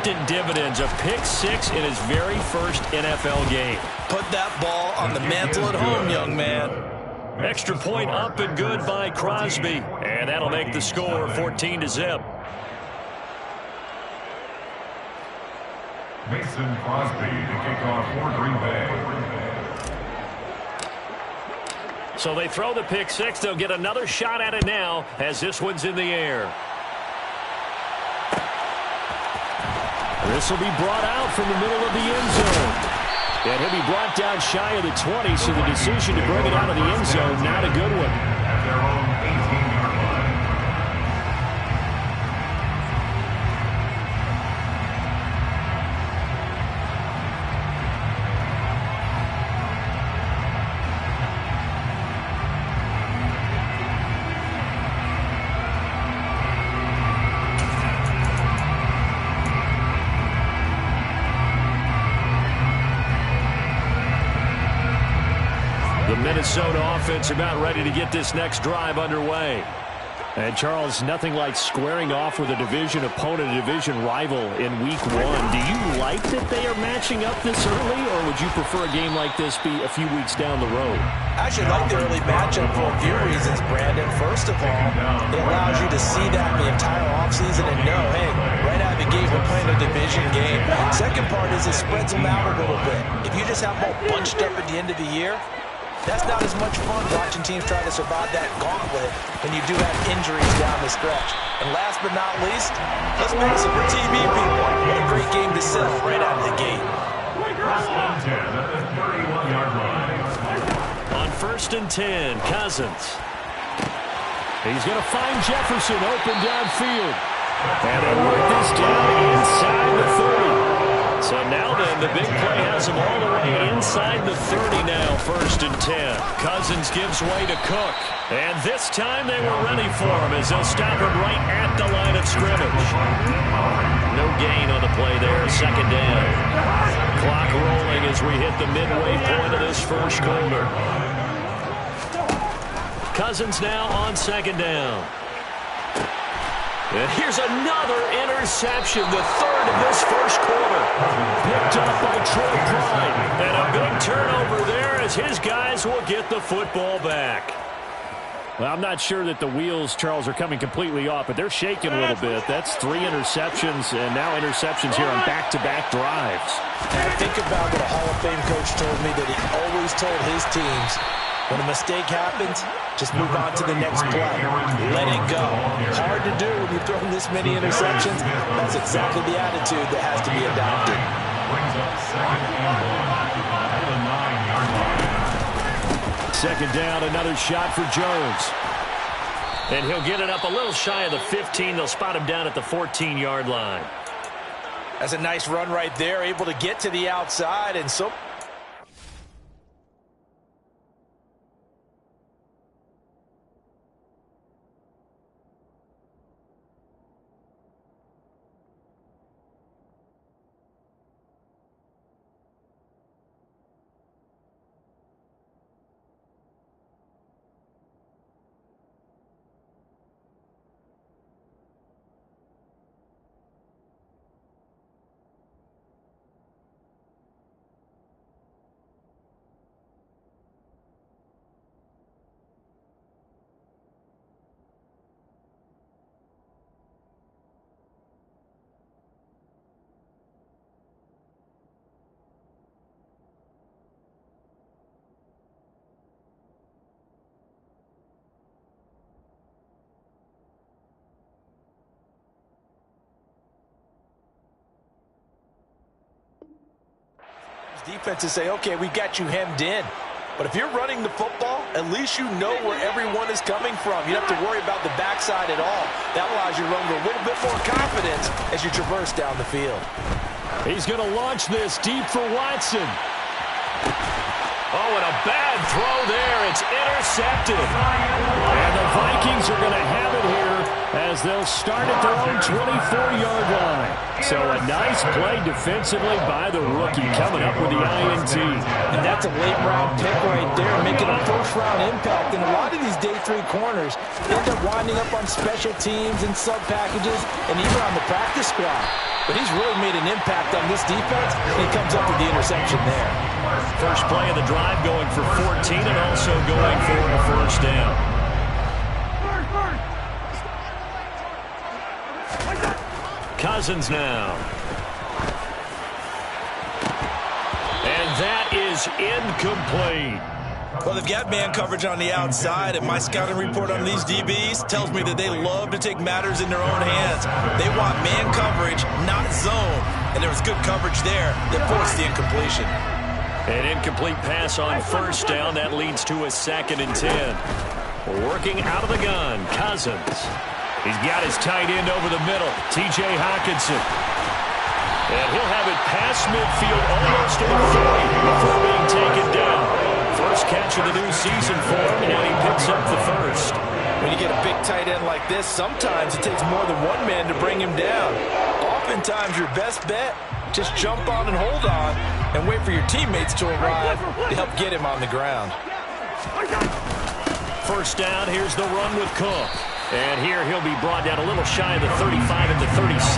instant dividends. A pick-6 in his very first NFL game. Put that ball on the mantle at home, young man. Extra point up and good by Crosby. And that'll make the score 14-0. Mason Crosby to kick off for Green Bay. So they throw the pick-6. They'll get another shot at it now as this one's in the air. This will be brought out from the middle of the end zone. And he'll be brought down shy of the 20, so the decision to bring it out of the end zone, not a good one. At their own 18-yard line. Minnesota offense about ready to get this next drive underway. And Charles, nothing like squaring off with a division opponent, a division rival in week 1. Do you like that they are matching up this early, or would you prefer a game like this be a few weeks down the road? I actually like the early matchup for a few reasons, Brandon. First of all, it allows you to see that the entire offseason and know, hey, right out of the gate, we're playing a division game. Second part is it spreads them out a little bit. If you just have them all bunched up at the end of the year, that's not as much fun watching teams try to survive that gauntlet when you do have injuries down the stretch. And last but not least, let's face it, for TV people, what a great game to sell right out of the gate. On 1st and 10, Cousins. He's going to find Jefferson open downfield. And they work this down inside the 30. So now then, the big play has him all the way inside the 30 now, 1st and 10. Cousins gives way to Cook. And this time they were ready for him as they'll stop him right at the line of scrimmage. No gain on the play there, 2nd down. Clock rolling as we hit the midway point of this first quarter. Cousins now on 2nd down. And here's another interception, the 3rd of this first quarter. Picked up by Troy Pride. And a big turnover there as his guys will get the football back. Well, I'm not sure that the wheels, Charles, are coming completely off, but they're shaking a little bit. That's 3 interceptions, and now interceptions here on back-to-back drives. And I think about what a Hall of Fame coach told me that he always told his teams, when a mistake happens, just move on to the next play. Let it go. Hard to do when you've thrown this many interceptions. That's exactly the attitude that has to be adopted. Second down, another shot for Jones. And he'll get it up a little shy of the 15. They'll spot him down at the 14-yard line. That's a nice run right there, able to get to the outside, and so... Defenses say, okay, we got you hemmed in. But if you're running the football, at least you know where everyone is coming from. You don't have to worry about the backside at all. That allows you to run with a little bit more confidence as you traverse down the field. He's going to launch this deep for Watson. Oh, and a bad throw there. It's intercepted. And the Vikings are going to have it here as they'll start at their own 24-yard line. So a nice play defensively by the rookie coming up with the INT. And that's a late-round pick right there, making a first-round impact. And a lot of these day 3 corners end up winding up on special teams and sub-packages and even on the practice squad. But he's really made an impact on this defense, and he comes up with the interception there. First play of the drive going for 14 and also going for a first down. Cousins now. And that is incomplete. Well, they've got man coverage on the outside, and my scouting report on these DBs tells me that they love to take matters in their own hands. They want man coverage, not zone. And there was good coverage there that forced the incompletion. An incomplete pass on first down. That leads to a 2nd and 10. Working out of the gun, Cousins. He's got his tight end over the middle, T.J. Hockenson. And he'll have it past midfield almost to the 40 before being taken down. First catch of the new season for him, and he picks up the first. When you get a big tight end like this, sometimes it takes more than one man to bring him down. Oftentimes, your best bet, just jump on and hold on and wait for your teammates to arrive to help get him on the ground. First down, here's the run with Cook. And here he'll be brought down a little shy of the 35 at the 36.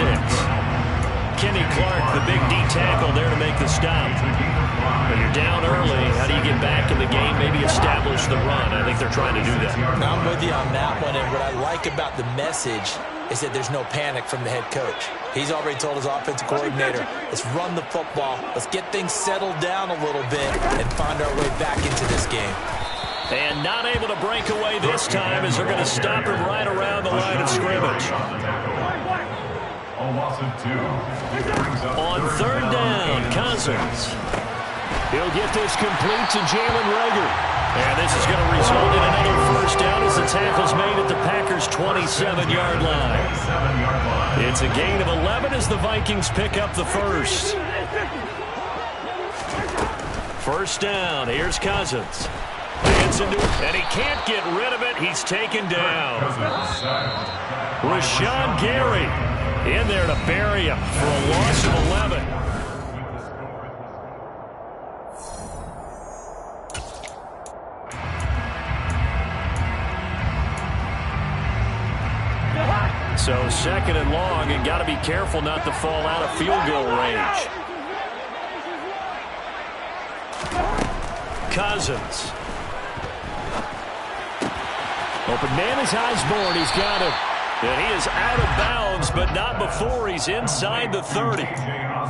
Kenny Clark, the big D tackle there to make the stop. When you're down early, how do you get back in the game, maybe establish the run? I think they're trying to do that. I'm with you on that one, and what I like about the message is that there's no panic from the head coach. He's already told his offensive coordinator, let's run the football, let's get things settled down a little bit and find our way back into this game. And not able to break away this time as they're going to stop him right around the line of scrimmage. On 3rd down, Cousins. He'll get this complete to Jalen Reagor. And this is going to result in another first down as the tackle's made at the Packers' 27-yard line. It's a gain of 11 as the Vikings pick up the first. First down, here's Cousins. And he can't get rid of it. He's taken down. Rashawn Gary in there to bury him for a loss of 11. So 2nd and long, and got to be careful not to fall out of field goal range. Cousins. Open man is Osborne. He's got it. And he is out of bounds, but not before he's inside the 30.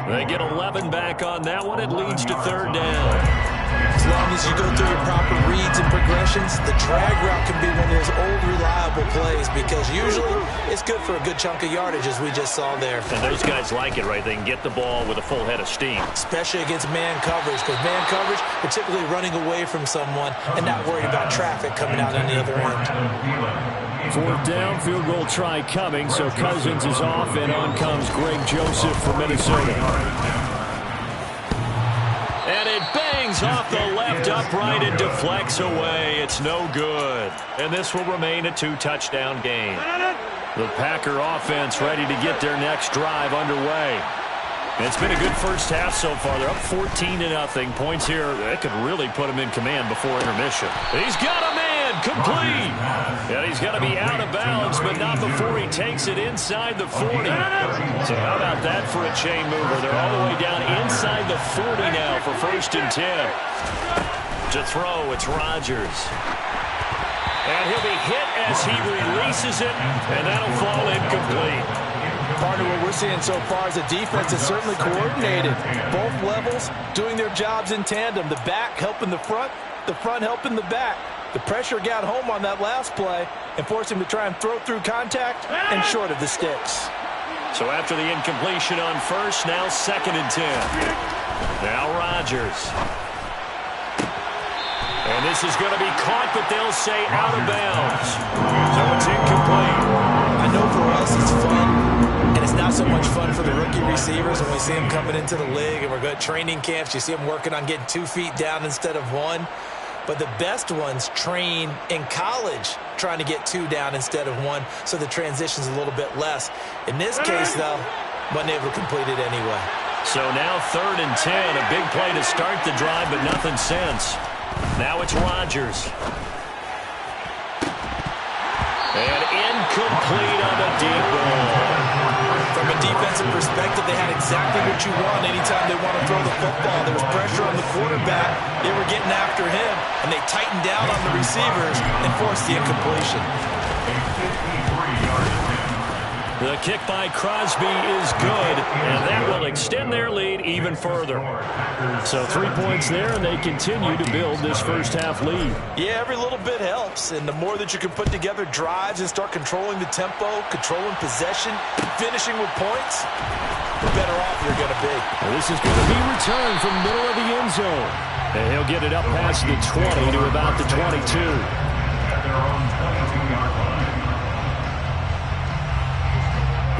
They get 11 back on that one. It leads to 3rd down. As long as you go through your proper reads and progressions, the drag route can be one of those old, reliable plays because usually it's good for a good chunk of yardage, as we just saw there. And those guys like it, right? They can get the ball with a full head of steam. Especially against man coverage, because man coverage, particularly running away from someone and not worried about traffic coming out on the other end. 4th down, field goal try coming, so Cousins is off, and on comes Greg Joseph for Minnesota. And it bangs off the left upright and deflects away. It's no good. And this will remain a 2-touchdown game. The Packer offense ready to get their next drive underway. And it's been a good first half so far. They're up 14-0. Points here, that could really put them in command before intermission. He's got a man, complete. And he's got to be out of bounds, but not before he takes it inside the 40. So how about that for a chain mover? They're all the way down inside the 40 now for 1st and 10. To throw, it's Rodgers. And he'll be hit as he releases it, and that'll fall incomplete. Part of what we're seeing so far is the defense is certainly coordinated. Both levels doing their jobs in tandem. The back helping the front helping the back. The pressure got home on that last play and forced him to try and throw through contact and short of the sticks. So after the incompletion on first, now 2nd and 10. Now Rodgers. And this is going to be caught, but they'll say out of bounds. So it's incomplete. I know for us it's fun. And it's not so much fun for the rookie receivers when we see them coming into the league and we're going to training camps. You see them working on getting 2 feet down instead of 1. but the best ones train in college trying to get 2 down instead of 1, so the transition's a little bit less. In this case, though, wasn't able to complete it anyway. So now 3rd and 10, a big play to start the drive, but nothing since. Now it's Rodgers. And incomplete on the deep ball. From a defensive perspective, they had exactly what you want anytime they want to throw the football. There was pressure on the quarterback. They were getting after him, and they tightened down on the receivers and forced the incompletion. The kick by Crosby is good, and that will extend their lead even further. So 3 points there, and they continue to build this first-half lead. Yeah, every little bit helps, and the more that you can put together drives and start controlling the tempo, controlling possession, finishing with points, the better off you're going to be. Well, this is going to be returned from the middle of the end zone. And he'll get it up past the 20 to about the 22.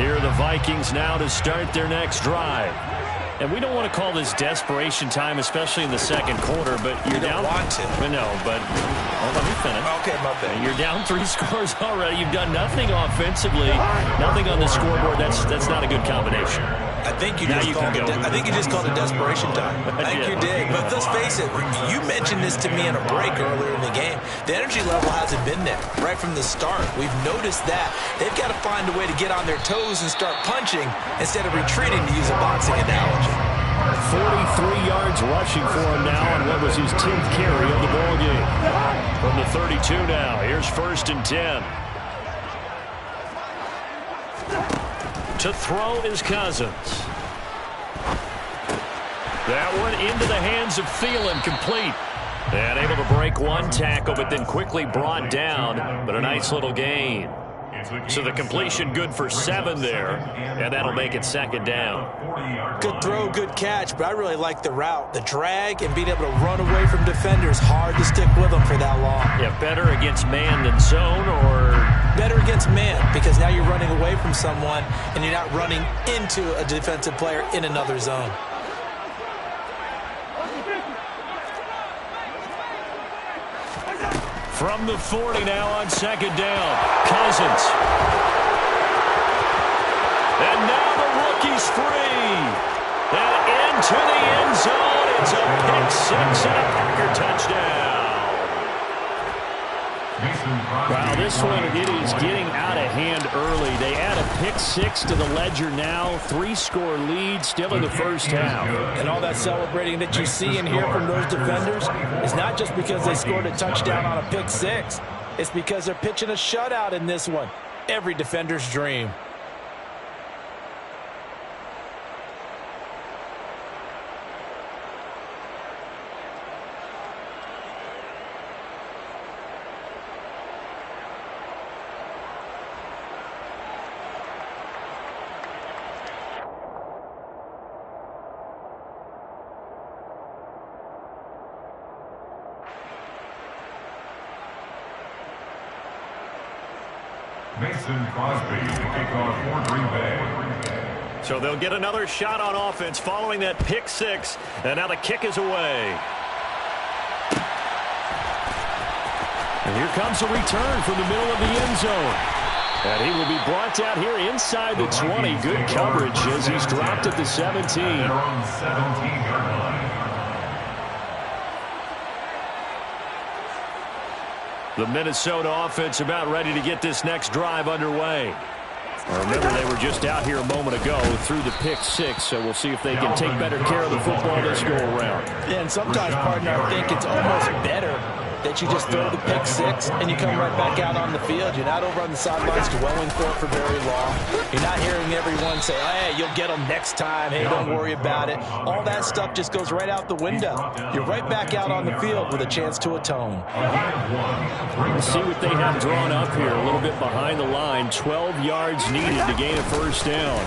Here are the Vikings now to start their next drive. And we don't want to call this desperation time, especially in the second quarter, but you're down. You don't want to. No, but let me finish. Okay, my bad. You're down 3 scores already. You've done nothing offensively, nothing on the scoreboard. That's not a good combination. I think you just called it desperation time. I think you did. But let's face it, you mentioned this to me in a break earlier in the game. The energy level hasn't been there right from the start. We've noticed that. They've got to find a way to get on their toes and start punching instead of retreating, to use a boxing analogy. 43 yards rushing for him now on what was his 10th carry of the ball game. From the 32 now, here's 1st and 10. To throw is Cousins. That one into the hands of Thielen, complete. And able to break 1 tackle, but then quickly brought down. But a nice little gain. So the completion good for 7 there, and that'll make it 2nd down. Good throw, good catch, but I really like the route. The drag and being able to run away from defenders, hard to stick with them for that long. Yeah, better against man than zone, or? Better against man, because now you're running away from someone and you're not running into a defensive player in another zone. From the 40 now on 2nd down, Cousins. And now the rookie's free. And into the end zone. It's a pick 6 and a Packer touchdown. Wow, this one, it is getting out of hand early. They add a pick 6 to the ledger now. 3-score lead still in the first half. And all that celebrating that you see and hear from those defenders is not just because they scored a touchdown on a pick 6. It's because they're pitching a shutout in this one. Every defender's dream. Mason Crosby to kick off for Green Bay. So they'll get another shot on offense following that pick 6, and now the kick is away. And here comes a return from the middle of the end zone. And he will be brought down here inside the 20. Good coverage as he's dropped at the 17. The Minnesota offense about ready to get this next drive underway. Remember, they were just out here a moment ago through the pick 6, so we'll see if they can take better care of the football this go around. Yeah, and sometimes, partner, I think it's almost better that you just throw the pick 6 and you come right back out on the field. You're not over on the sidelines dwelling for very long. You're not hearing everyone say, hey, you'll get them next time. Hey, don't worry about it. All that stuff just goes right out the window. You're right back out on the field with a chance to atone. We'll see what they have drawn up here. A little bit behind the line. 12 yards needed to gain a first down.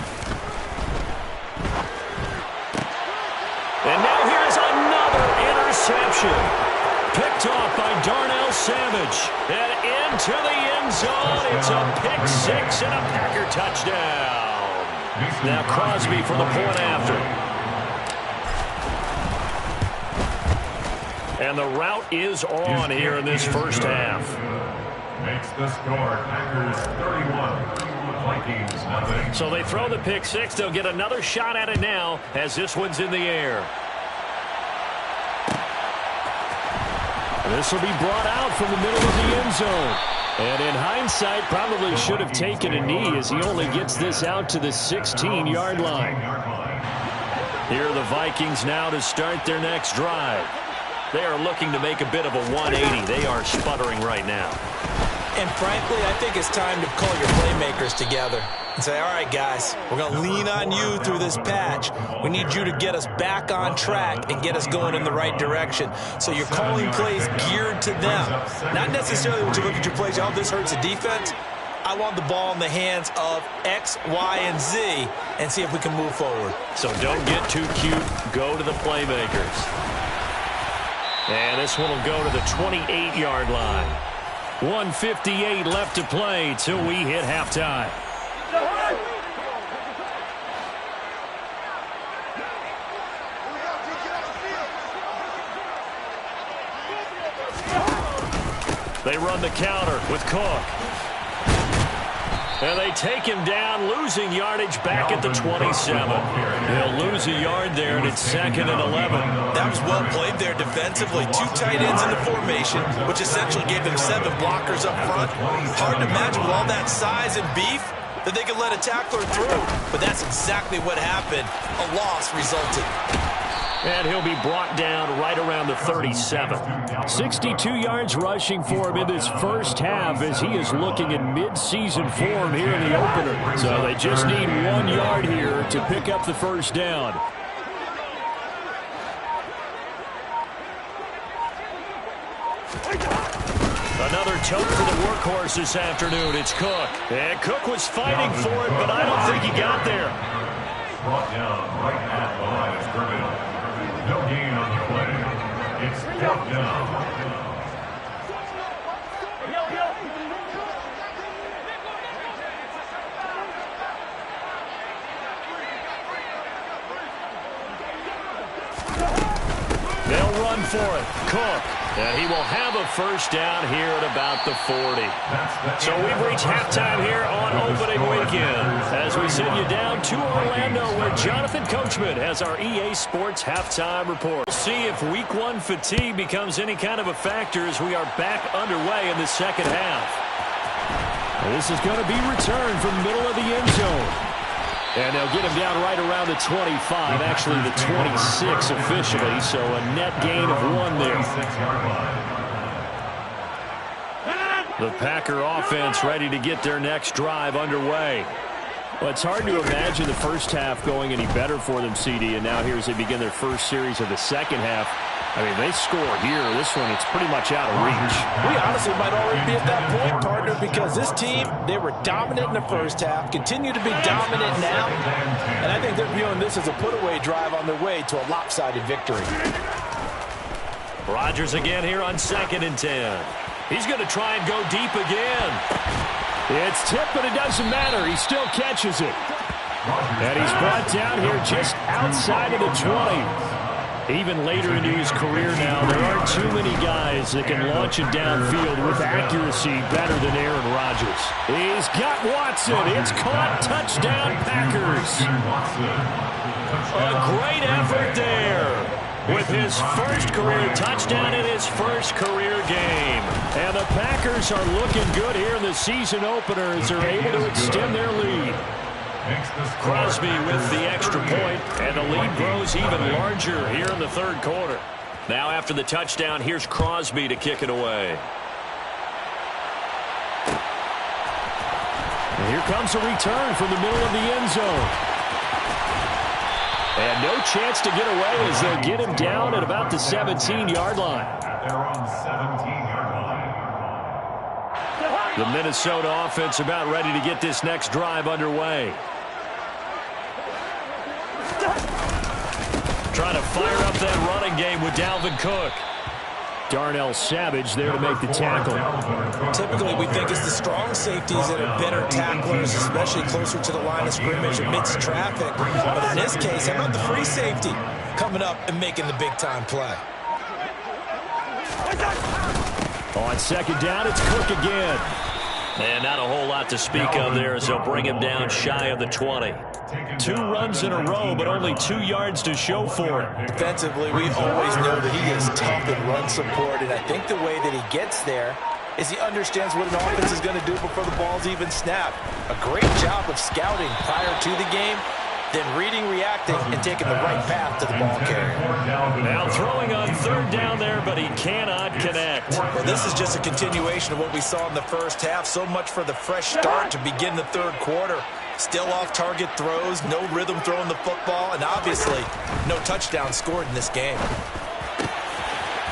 And now here's another interception. Picked off by Darnell Savage. And into the end zone. It's a pick 6 and a Packer touchdown. Now Crosby for the point after. And the route is on here in this first half. Makes the score Packers 31. Vikings nothing. So they throw the pick six. They'll get another shot at it now as this one's in the air. This will be brought out from the middle of the end zone. And in hindsight, probably should have taken a knee as he only gets this out to the 16-yard line. Here are the Vikings now to start their next drive. They are looking to make a bit of a 180. They are sputtering right now. And frankly, I think it's time to call your playmakers together and say, all right, guys, we're going to lean on you through this patch. We need you to get us back on track and get us going in the right direction. So you're calling plays geared to them. Not necessarily when you look at your plays, oh, this hurts the defense. I want the ball in the hands of X, Y, and Z and see if we can move forward. So don't get too cute. Go to the playmakers. And this one will go to the 28-yard line. 1:58 left to play till we hit halftime. They run the counter with Cook. And they take him down, losing yardage back at the 27. He'll lose a yard there, and it's 2nd and 11. That was well played there defensively. 2 tight ends in the formation, which essentially gave them 7 blockers up front. Hard to imagine with all that size and beef that they could let a tackler through. But that's exactly what happened. A loss resulted. And he'll be brought down right around the 37. 62 yards rushing for him in this first half as he is looking in mid-season form here in the opener. So they just need 1 yard here to pick up the first down. Another tote for the workhorse this afternoon. It's Cook. And Cook was fighting for it, but I don't think he got there. Brought down right at the line of scrimmage. No gain on the play. It's 4th down. They'll run for it. Cook. And he will have a first down here at about the 40. So we've reached halftime here on opening weekend as we send you down to Orlando where Jonathan Coachman has our EA Sports halftime report. We'll see if week 1 fatigue becomes any kind of a factor as we are back underway in the second half. And this is going to be returned from the middle of the end zone. And they'll get him down right around the 25, actually the 26 officially, so a net gain of 1 there. The Packer offense ready to get their next drive underway. Well, it's hard to imagine the first half going any better for them, CD, and now here as they begin their first series of the second half. I mean, they score here. This one, it's pretty much out of reach. We honestly might already be at that point, partner, because this team, they were dominant in the first half, continue to be dominant now, and I think they're viewing this as a put-away drive on their way to a lopsided victory. Rodgers again here on 2nd and 10. He's going to try and go deep again. It's tipped, but it doesn't matter. He still catches it. And he's brought down here just outside of the 20. Even later into his career now, there aren't too many guys that can launch it downfield with accuracy better than Aaron Rodgers. He's got Watson. It's caught. Touchdown, Packers. A great effort there with his first career touchdown in his first career game. And the Packers are looking good here in the season opener as they're able to extend their lead. Crosby with the extra point, and the lead grows even larger here in the third quarter. Now after the touchdown, here's Crosby to kick it away. And here comes a return from the middle of the end zone. And no chance to get away as they'll get him down at about the 17-yard line. They're on the 17-yard line. The Minnesota offense about ready to get this next drive underway. Trying to fire up that running game with Dalvin Cook. Darnell Savage there to make the tackle. Typically, we think it's the strong safeties that are better tacklers, especially closer to the line of scrimmage amidst traffic. But in this case, how about the free safety coming up and making the big-time play? On second down, it's Cook again. And not a whole lot to speak of there as they'll bring him down shy of the 20. 2 runs in a row, but only 2 yards to show for it. Defensively, we always know that he is tough in run support, and I think the way that he gets there is he understands what an offense is going to do before the ball's even snapped. A great job of scouting prior to the game, then reading, reacting, and taking the right path to the ball carrier. Now throwing on third down there, but he cannot connect. Well, this is just a continuation of what we saw in the first half. So much for the fresh start to begin the third quarter. Still off-target throws, no rhythm throwing the football, and obviously no touchdown scored in this game.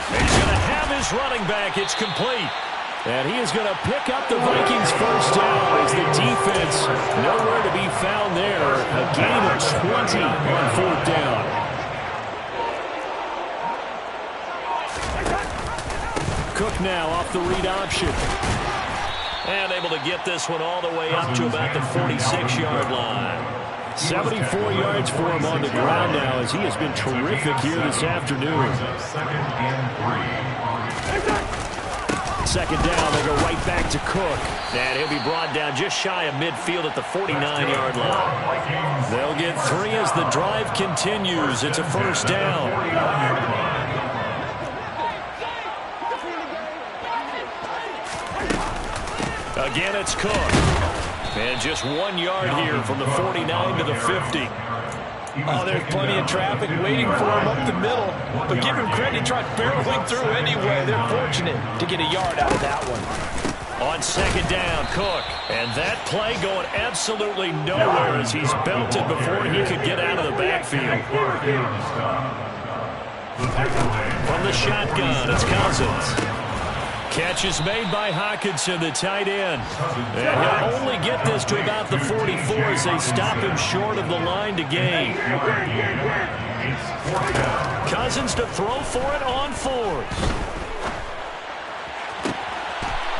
He's going to have his running back. It's complete. And he is going to pick up the Vikings first down as the defense nowhere to be found there. A gain of 20 on fourth down. Cook now off the read option. And able to get this one all the way up to about the 46-yard line. 74 yards for him on the ground now as he has been terrific here this afternoon. Second down, they go right back to Cook. And he'll be brought down just shy of midfield at the 49-yard line. They'll get 3 as the drive continues. It's a first down. Again, it's Cook. And just 1 yard here from the 49 to the 50. Oh, there's plenty of traffic waiting for him up the middle. But give him credit, he tried barreling through anyway. They're fortunate to get a yard out of that one. On second down, Cook. And that play going absolutely nowhere as he's belted before he could get out of the backfield. From the shotgun, it's Cousins. Catch is made by Hockenson, the tight end. And he'll only get this to about the 44 as they stop him short of the line to gain. Cousins to throw for it on 4th.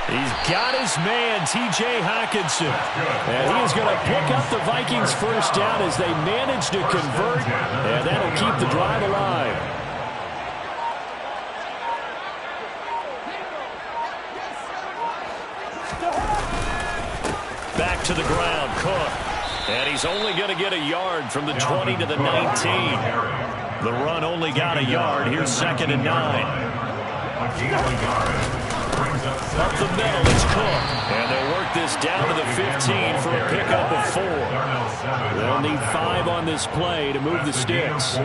He's got his man, T.J. Hockenson. And he is going to pick up the Vikings first down as they manage to convert. And that'll keep the drive alive. Back to the ground, Cook. And he's only going to get a yard from the 20 to the 19. The run only got a yard. Here's 2nd and 9. Up the middle, it's Cook. And they'll work this down to the 15 for a pickup of 4. They'll need 5 on this play to move the sticks.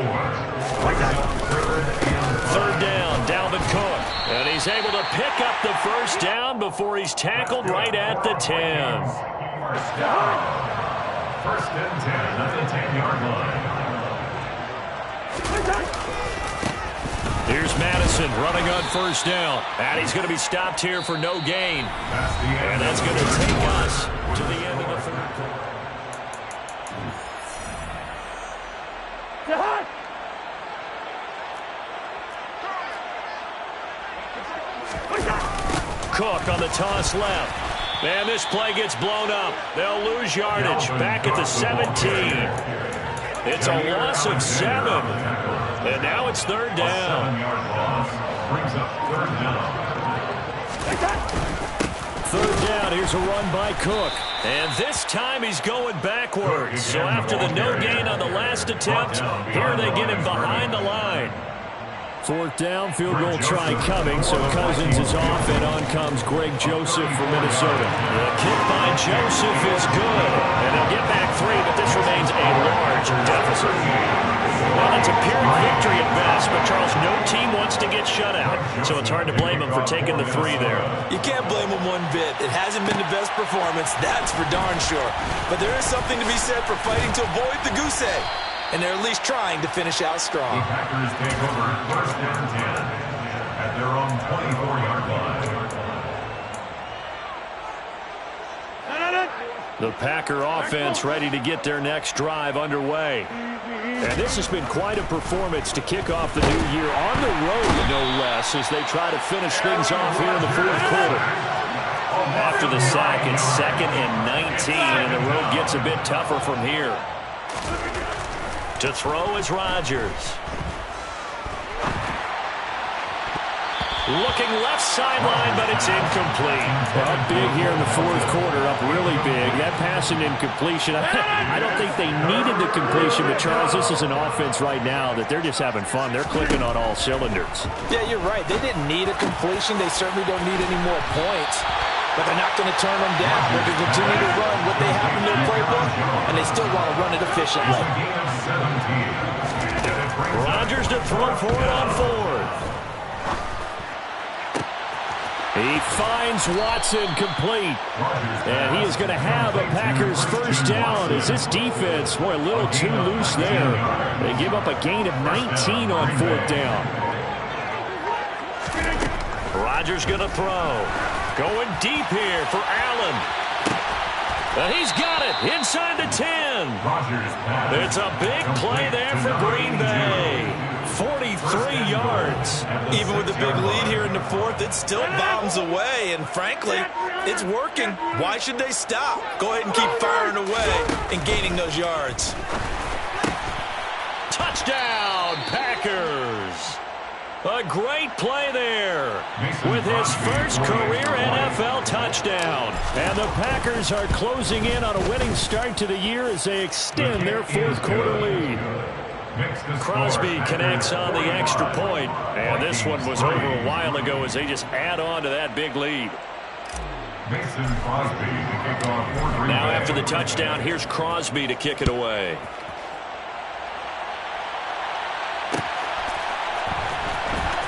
Third down, Dalvin Cook. And he's able to pick up the first down before he's tackled right at the 10. First and 10 at the 10-yard line. Here's Madison running on first down. And he's going to be stopped here for no gain. And that's going to take us to the end of the third quarter. Cook on the toss left. And this play gets blown up. They'll lose yardage back at the 17. It's a loss of 7. And now it's third down. Third down, here's a run by Cook. And this time he's going backwards. So after the no gain on the last attempt, here they get him behind the line. Fourth down, field goal try coming, so Cousins is off, and on comes Greg Joseph from Minnesota. The kick by Joseph is good, and they'll get back 3, but this remains a large deficit. Well, it's a Pyrrhic victory at best, but Charles, no team wants to get shut out, so it's hard to blame them for taking the 3 there. You can't blame them one bit. It hasn't been the best performance, that's for darn sure. But there is something to be said for fighting to avoid the goose egg. And they're at least trying to finish out strong. The Packers take over first and 10 at their own 24-yard line. The Packer offense ready to get their next drive underway. And this has been quite a performance to kick off the new year on the road, no less, as they try to finish things off here in the fourth quarter. After the sack, it's 2nd and 19, and the road gets a bit tougher from here. To throw is Rodgers. Looking left sideline, but it's incomplete. Up big here in the fourth quarter, up really big. That pass and incompletion. I don't think they needed the completion, but Charles, this is an offense right now that they're just having fun. They're clicking on all cylinders. Yeah, you're right. They didn't need a completion. They certainly don't need any more points. But they're not going to turn them down. They're going to continue to run what they have in their playbook, and they still want to run it efficiently. Rodgers to throw for it on fourth. He finds Watson complete. And he is going to have a Packers first down as this defense, boy, a little too loose there. They give up a gain of 19 on fourth down. Rodgers going to throw. Going deep here for Allen. And he's got it inside the 10. It's a big play there for Green Bay. 43 yards. Even with the big lead here in the fourth, it still bombs away. And frankly, it's working. Why should they stop? Go ahead and keep firing away and gaining those yards. Touchdown, Packers. A great play there with his first career NFL touchdown. And the Packers are closing in on a winning start to the year as they extend their fourth quarter lead. Crosby connects on the extra point, and this one was over a while ago as they just add on to that big lead. Now after the touchdown, here's Crosby to kick it away.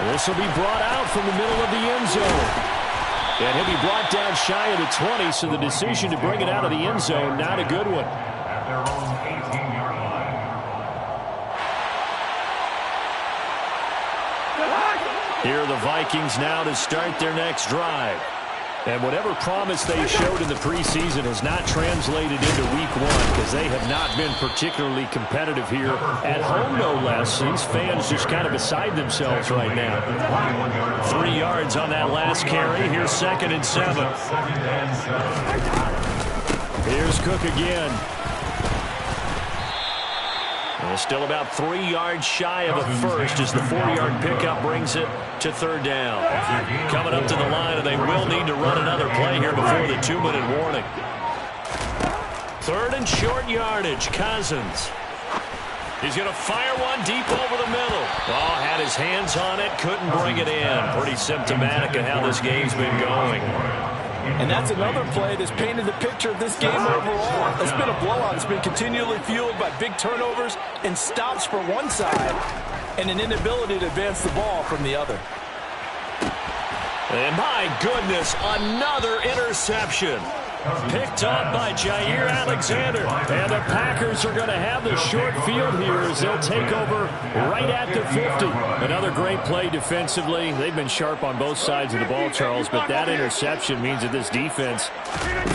This will be brought out from the middle of the end zone. And he'll be brought down shy of the 20, so the decision to bring it out of the end zone, not a good one. At their own 18-yard line. Here are the Vikings now to start their next drive. And whatever promise they showed in the preseason has not translated into week one because they have not been particularly competitive here at home, no less. These fans just kind of beside themselves right now. 3 yards on that last carry. Here's 2nd and 7. Here's Cook again. Still about 3 yards shy of a first as the 4-yard pickup brings it to 3rd down. Coming up to the line, and they will need to run another play here before the 2-minute warning. 3rd and short yardage. Cousins. He's going to fire one deep over the middle. Oh, had his hands on it, couldn't bring it in. Pretty symptomatic of how this game's been going. And that's another play that's painted the picture of this game overall. It's been a blowout. It's been continually fueled by big turnovers and stops for one side and an inability to advance the ball from the other. And my goodness, another interception. Picked up by Jair Alexander. And the Packers are going to have the short field here as they'll take over right at the 50. Another great play defensively. They've been sharp on both sides of the ball, Charles, but that interception means that this defense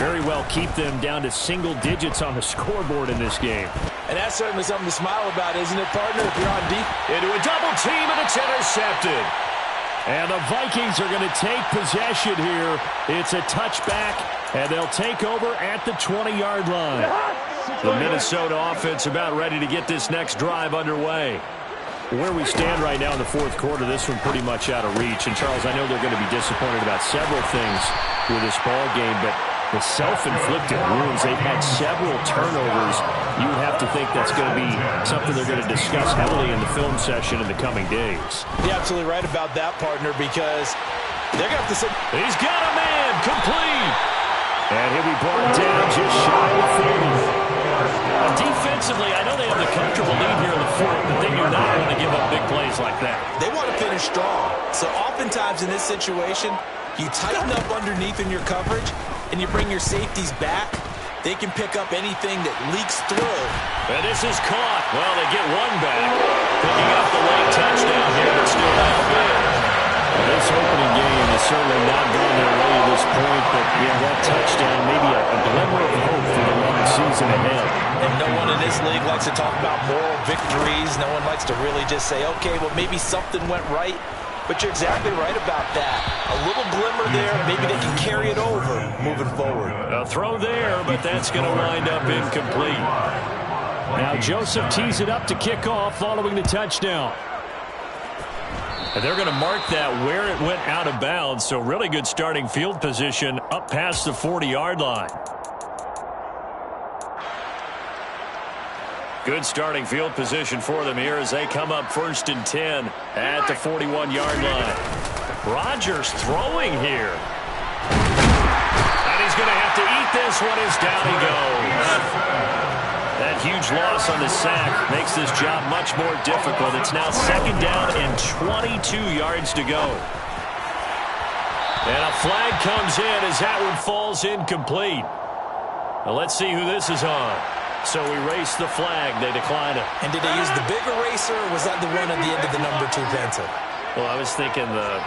very well keep them down to single digits on the scoreboard in this game. And that's certainly something to smile about, isn't it, partner, if you're on deep? Into a double team, and it's intercepted. And the Vikings are going to take possession here. It's a touchback, and they'll take over at the 20-yard line. The Minnesota offense about ready to get this next drive underway. Where we stand right now in the fourth quarter, this one pretty much out of reach. And, Charles, I know they're going to be disappointed about several things with this ball game, but the self-inflicted wounds, they've had several turnovers. You would have to think that's going to be something they're going to discuss heavily in the film session in the coming days. You're absolutely right about that, partner, because they're going to have to say, he's got a man complete. And he'll be brought down just shy of 40. Defensively, I know they have the comfortable lead here in the fourth, but they do not want to give up big plays like that. They want to finish strong. So oftentimes in this situation, you tighten up underneath in your coverage, and you bring your safeties back. They can pick up anything that leaks through. And this is caught. Well, they get one back. Picking up the late touchdown here, but still not big. Well, this opening game has certainly not gone their way at this point, but yeah, that touchdown, maybe a glimmer of hope for the long season ahead. And no one in this league likes to talk about moral victories. No one likes to really just say, okay, well, maybe something went right. But you're exactly right about that. A little glimmer there. Maybe they can carry it over moving forward. A throw there, but that's going to wind up incomplete. Now Joseph tees it up to kick off following the touchdown. And they're going to mark that where it went out of bounds, so really good starting field position up past the 40-yard line. Good starting field position for them here as they come up 1st and 10 at the 41-yard line. Rodgers throwing here. And he's going to have to eat this one as down he goes. That huge loss on the sack makes this job much more difficult. It's now 2nd down and 22 yards to go. And a flag comes in as that one falls incomplete. Now let's see who this is on. So we race the flag. They decline it. And did they use the big eraser, or was that the one at the end of the number 2 pencil? Well, I was thinking the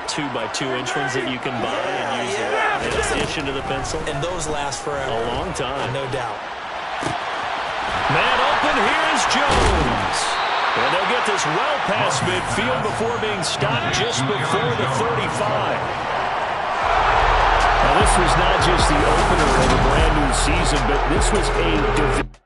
2x2 inch ones that you can buy and use in addition to the pencil. And those last forever. A long time. No doubt. Man open, here's Jones. And they'll get this well past midfield before being stopped just before the 35. Now, this was not just the opener of a brand new season, but this was a division.